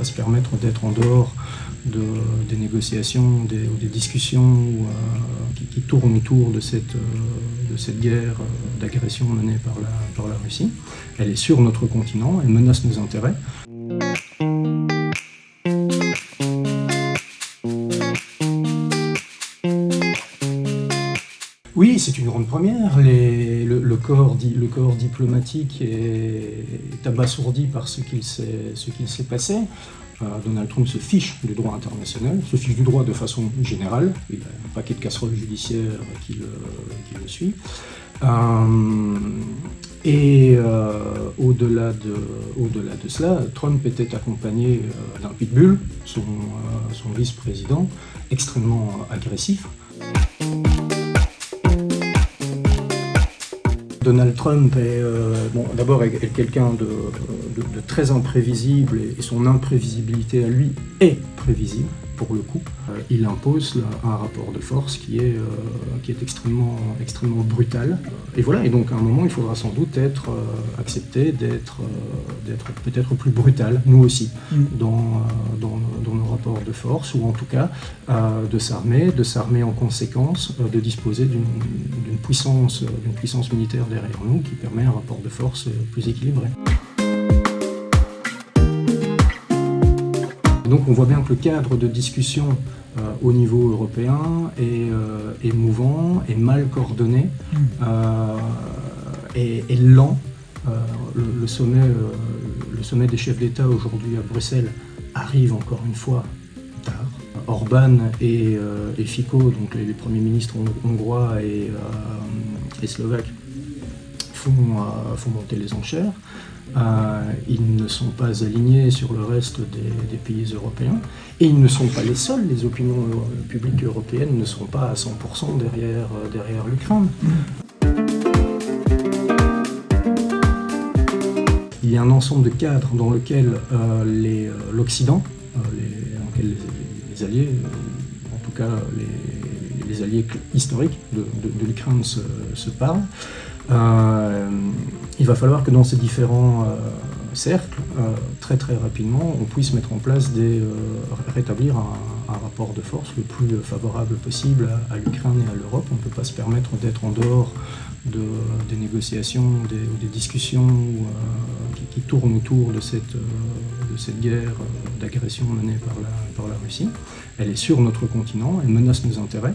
se permettre d'être en dehors des négociations ou des discussions qui tournent autour de cette guerre d'agression menée par la Russie. Elle est sur notre continent, elle menace nos intérêts. Oui, c'est une grande première. Le corps diplomatique est abasourdi par ce qu'il s'est passé. Donald Trump se fiche du droit international, se fiche du droit de façon générale. Il a un paquet de casseroles judiciaires qui le suit. Au-delà de cela, Trump était accompagné d'un pitbull, son vice-président, extrêmement agressif. Donald Trump est d'abord quelqu'un de très imprévisible et son imprévisibilité à lui est prévisible pour le coup. Il impose un rapport de force qui est extrêmement brutal. Et voilà, et donc à un moment il faudra sans doute accepter d'être peut-être plus brutal, nous aussi, dans nos rapports de force, ou en tout cas de s'armer en conséquence, de disposer d'une puissance militaire derrière nous qui permet un rapport de force plus équilibré. Donc on voit bien que le cadre de discussion au niveau européen est mouvant, est mal coordonné, est lent. Le sommet des chefs d'État aujourd'hui à Bruxelles arrive encore une fois tard. Orbán et Fico, donc les premiers ministres hongrois et slovaques, font monter les enchères. Ils ne sont pas alignés sur le reste des pays européens et ils ne sont pas les seuls. Les opinions publiques européennes ne sont pas à 100% derrière l'Ukraine. Il y a un ensemble de cadres dans lequel l'Occident, les alliés, en tout cas les alliés historiques de l'Ukraine se parlent. Il va falloir que dans ces différents cercles, très rapidement, on puisse mettre en place rétablir un rapport de force le plus favorable possible à l'Ukraine et à l'Europe. On ne peut pas se permettre d'être en dehors des négociations ou des discussions qui tournent autour de cette guerre d'agression menée par la Russie. Elle est sur notre continent, elle menace nos intérêts.